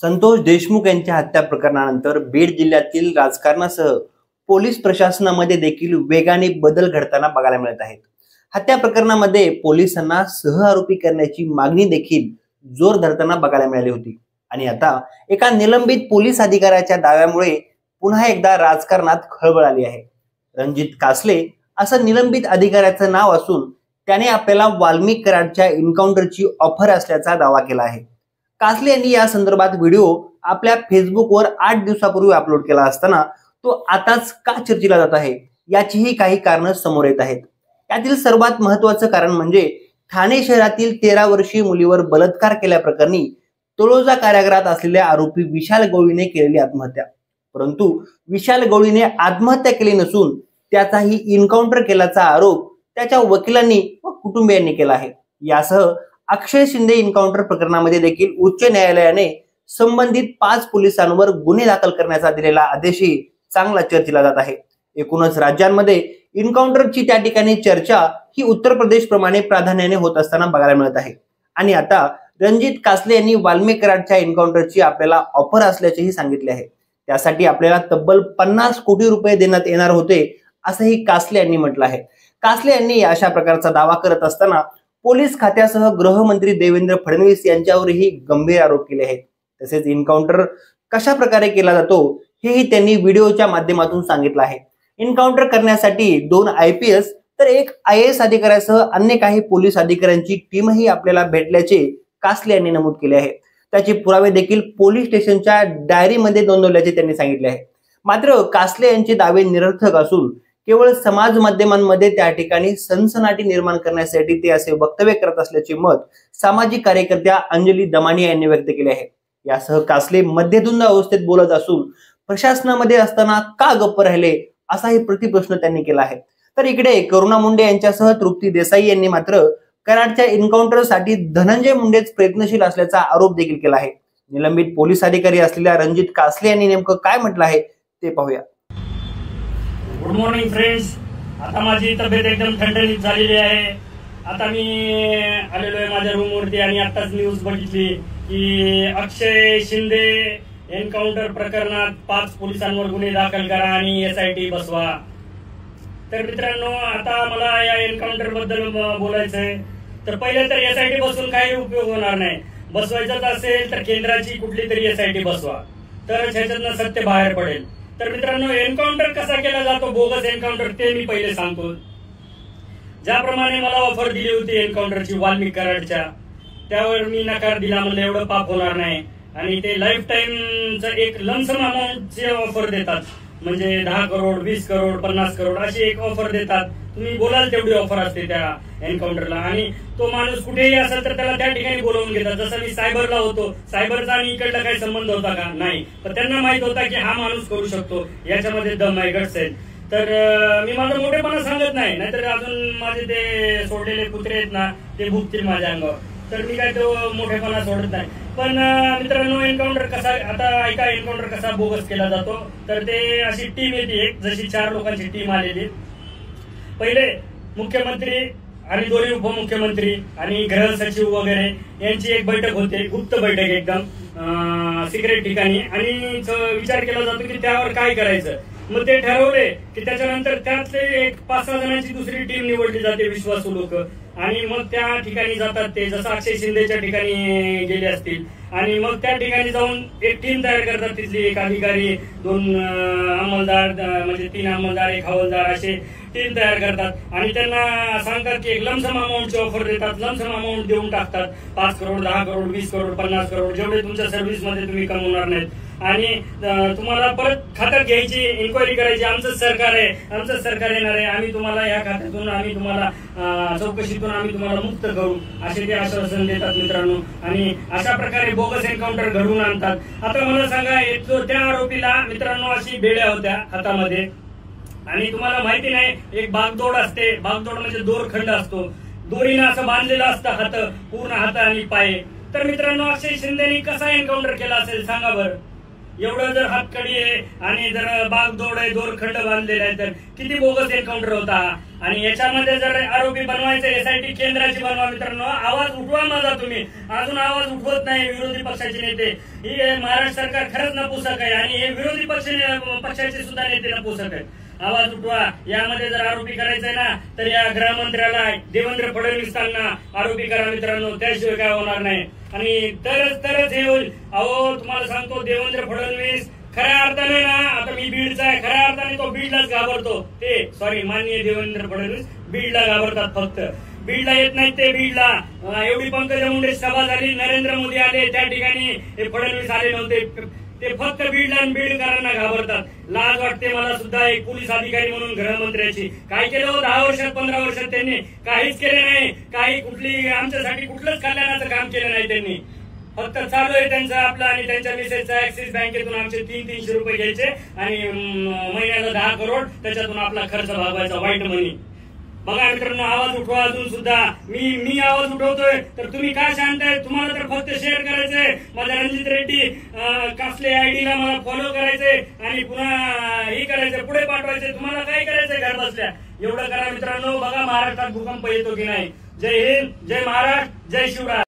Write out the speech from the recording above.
संतोष देशमुख यांच्या हत्या प्रकरणानंतर बीड जिल्ह्यातील राजकारणासह पोलीस प्रशासनामध्ये देखील वेगाने बदल घडताना बघायला मिळत आहेत। हत्या प्रकरणामध्ये पोलिसांना सहआरोपी करण्याची मागणी देखील जोर धरताना बघायला मिळाली होती आणि आता एका निलंबित पोलीस अधिकाऱ्याच्या दाव्यामुळे पुन्हा एकदा राजकारणात खळबळ आली आहे। रणजित कासले असं निलंबित अधिकाऱ्याचं नाव असून त्याने आपल्याला वाल्मिक कराडच्या एन्काउंटरची ऑफर असल्याचा दावा केला आहे। कासले यांनी या संदर्भात व्हिडिओ आपल्या फेसबुकवर 8 दिवसापूर्वी अपलोड केला असताना तो आताच का चर्चेला जात आहे याचीही काही कारण समोर येत आहेत। यातील सर्वात महत्त्वाचं कारण म्हणजे ठाणे शहरातील 13 वर्षीय मुलीवर बलात्कार केल्याप्रकरणी तळोजा कारागृहात असलेल्या आरोपी विशाल गवळीने केलेली आत्महत्या। परंतु विशाल गवळीने आत्महत्या केली नसून त्याचाही एन्काउंटर केल्याचा आरोप त्याच्या वकिलांनी व कुटुंबियांनी केला आहे। यासह अक्षय शिंदे एन्काउंटर प्रकरणामध्ये देखील उच्च न्यायालयाने संबंधित 5 पोलिसांवर गुन्हे दाखल करण्याचा दिलेला आदेशही चांगला चर्चेला जात आहे। एकूणच राज्यांमध्ये एन्काउंटरची त्या ठिकाणी चर्चा ही उत्तर प्रदेश प्रमाणे प्राधान्याने होत असताना बघायला मिळत आहे आणि आता रणजित कासले यांनी वाल्मिक कराडच्या एन्काउंटरची आपल्याला ऑफर असल्याचेही सांगितले आहे। त्यासाठी आपल्याला तब्बल 50 कोटी रुपये देण्यात येणार होते असंही कासले यांनी म्हटलं आहे। कासले यांनी अशा प्रकारचा दावा करत असताना पोलीस खात्यासह गृहमंत्री देवेंद्र फडणवीस यांच्यावरही गंभीर आरोप केले आहेत। तसेच एन्काउंटर कशा प्रकारे केला जातो हेही त्यांनी व्हिडिओच्या माध्यमातून सांगितलं आहे। एन्काउंटर करण्यासाठी 2 IPS तर 1 IAS अधिकाऱ्यासह अन्य काही पोलीस अधिकाऱ्यांची टीमही आपल्याला भेटल्याचे कासले यांनी नमूद केले आहे। त्याचे पुरावे देखील पोलीस स्टेशनच्या डायरीमध्ये नोंदवल्याचे त्यांनी सांगितले आहे। मात्र कासले यांचे दावे निरर्थक असून केवळ समाज माध्यमांमध्ये त्या ठिकाणी सनसनाटी निर्माण करण्यासाठी ते असे वक्तव्य करत असल्याचे मत सामाजिक कार्यकर्त्या अंजली दमानिया यांनी व्यक्त केले आहे। यासह कासले मध्यधुंद अवस्थेत बोलत असून प्रशासनामध्ये असताना का गप्प राहिले असाही प्रतिप्रश्न त्यांनी केला आहे। तर इकडे करुणा मुंडे यांच्यासह तृप्ती देसाई यांनी मात्र कराडच्या एन्काउंटरसाठी धनंजय मुंडेच प्रयत्नशील असल्याचा आरोप देखील केला आहे। निलंबित पोलीस अधिकारी असलेल्या रणजित कासले यांनी नेमकं काय म्हटलं आहे ते पाहूया। गुड मॉर्निंग फ्रेंड्स, आता माझी तब्येत एकदम ठणठणीत झालेली आहे। आता मी आलेलो आहे माझ्या रूमवरती आणि आताच न्यूज बघितली की अक्षय शिंदे एन्काउंटर प्रकरणात 5 पोलिसांवर गुन्हे दाखल करा आणि SIT बसवा। तर मित्रांनो, आता मला या एन्काउंटर बद्दल बोलायचंय। तर पहिले तर SIT बसून काही उपयोग होणार नाही। बसवायचंच असेल तर केंद्राची कुठली तरी SIT बसवा, तरच ह्याच्यातनं सत्य बाहेर पडेल। तर मित्रांनो, एन्काउंटर कसा केला जातो, बोगस एन्काउंटर, ते मी पहिले सांगतो। ज्याप्रमाणे मला ऑफर दिली होती एन्काउंटरची वाल्मिक कराडच्या, त्यावर मी नकार दिला। म्हणलं एवढं पाप होणार नाही आणि ते लाईफ टाइमचं एक लमसम अमाऊंटची ऑफर देतात, म्हणजे 10 करोड, 20 करोड, 50 करोड अशी एक ऑफर देतात। तुम्ही बोलाल तेवढी ऑफर असते त्या एन्काउंटरला आणि तो माणूस कुठेही असेल तर त्याला त्या ठिकाणी बोलवून घेतात। जसं मी सायबरला होतो, सायबरचा आणि इकडला काही संबंध होता का? नाही, पण त्यांना माहित होता की हा माणूस करू शकतो, याच्यामध्ये दम आहे, गट्स आहेत। तर मी माझा मोठेपणा सांगत नाही, नाहीतर अजून माझे ते सोडलेले कुत्रे आहेत ना, ते भुकतील माझ्या अंगावर। तर मी काय तो मोठेपणा सोडत नाही। पण मित्रांनो, एन्काउंटर कसा, आता ऐका, एन्काउंटर कसा बोगस केला जातो। तर ते अशी टीम येते, एक जशी 4 लोकांची टीम आलेली। पहिले मुख्यमंत्री आणि 2 उपमुख्यमंत्री आणि गृह सचिव वगैरे यांची एक बैठक होते, गुप्त बैठक, एकदम सिक्रेट ठिकाणी, आणि विचार केला जातो की त्यावर काय करायचं। मग ते ठरवले की त्याच्यानंतर त्यातले एक 5-6 जणांची दुसरी टीम निवडली जाते, विश्वासू लोक, आणि मग त्या ठिकाणी जातात। ते जसं अक्षय शिंदेच्या ठिकाणी गेले असतील आणि मग त्या ठिकाणी जाऊन एक टीम तयार करतात। तिथली एक अधिकारी, 2 अंमलदार, म्हणजे 3 अंमलदार, 1 हवालदार, असे टीम तयार करतात आणि त्यांना सांगतात की एक लमसम अमाऊंटची ऑफर देतात। लमसम अमाऊंट देऊन टाकतात, 5 करोड, 10 करोड, 20 करोड, 50 करोड, जेवढे तुमच्या सर्व्हिसमध्ये तुम्ही कमवणार नाहीत, आणि तुम्हाला परत खात्यात घ्यायची, इन्क्वायरी करायची, आमचंच सरकार आहे, आमचंच सरकार येणार आहे, आम्ही तुम्हाला या खात्यातून, आम्ही तुम्हाला चौकशीतून आम्ही तुम्हाला मुक्त करू, असे ते आश्वासन देतात मित्रांनो। आणि अशा प्रकारे बोगस एन्काउंटर घडवून आणतात। आता मला सांगा, त्या आरोपीला मित्रांनो अशी बेड्या होत्या हातामध्ये, आणि तुम्हाला माहिती नाही, एक बागदोड असते, बागदोड म्हणजे दोरखंड असतो, दोरीनं असं बांधलेलं असतं हात, पूर्ण हात आणि पाय। तर मित्रांनो, अक्षय शिंदेनी कसा एन्काउंटर केला असेल सांगा बरं? एवढं जर हातकडी आहे आणि जर बागदोड आहे, दोरखंड बांधलेला आहे, तर किती बोगस एन्काउंटर होता. आणि याच्यामध्ये जर आरोपी बनवायचे, एसआयटी केंद्राची बनवा. मित्रांनो, आवाज उठवा माझा. तुम्ही अजून आवाज उठवत नाही विरोधी पक्षाचे नेते. ही महाराष्ट्र सरकार खरंच नपुसक आहे आणि हे विरोधी पक्षाचे सुद्धा नेते नपुसक आहेत. आवाज उठवा. यामध्ये जर आरोपी करायचंय ना, तर या गृहमंत्र्याला देवेंद्र फडणवीसांना आरोपी करा मित्रांनो, त्याशिवाय काय होणार नाही. आणि तरच हे होईल. अहो, तुम्हाला सांगतो, देवेंद्र फडणवीस खऱ्या अर्थाने ना, आता मी बीडचा आहे, खऱ्या अर्थाने तो बीडलाच घाबरतो. माननीय देवेंद्र फडणवीस बीडला घाबरतात. फक्त बीडला येत नाहीत ते. बीडला एवढी पंकजा मुंडे सभा झाली, नरेंद्र मोदी आले, त्या ठिकाणी हे फडणवीस आले नव्हते. ते फक्त बीडला आणि बीडकरांना घाबरतात. लाज वाटते मला सुद्धा एक पोलीस अधिकारी म्हणून गृहमंत्र्याची. काय केलं 10 वर्षात 15 वर्षात त्यांनी? काहीच केले नाही. काही आमच्यासाठी कुठलंच कल्याणाचं काम केलं नाही त्यांनी. फक्त चालू आहे त्यांचं आपलं आणि त्यांच्या मिसेसचा ऍक्सिस बँकेतून आमचे 300 रुपये घ्यायचे आणि महिन्याला 10 करोड त्याच्यातून आपला खर्च भागवायचा, व्हाईट मनी. बघा मित्रांनो, आवाज उठवा. अजून सुद्धा मी आवाज उठवतोय, तर तुम्ही काय शांत आहे? तुम्हाला तर फक्त शेअर करायचंय. माझ्या रणजित रेड्डी कासले आयडीला मला फॉलो करायचंय आणि पुन्हा हे करायचंय, पुढे पाठवायचंय. तुम्हाला काय करायचंय घर बसल्या? एवढं करा मित्रांनो. बघा महाराष्ट्रात भूकंप येतो की नाही. जय हिंद, जय महाराष्ट्र, जय शिवराय.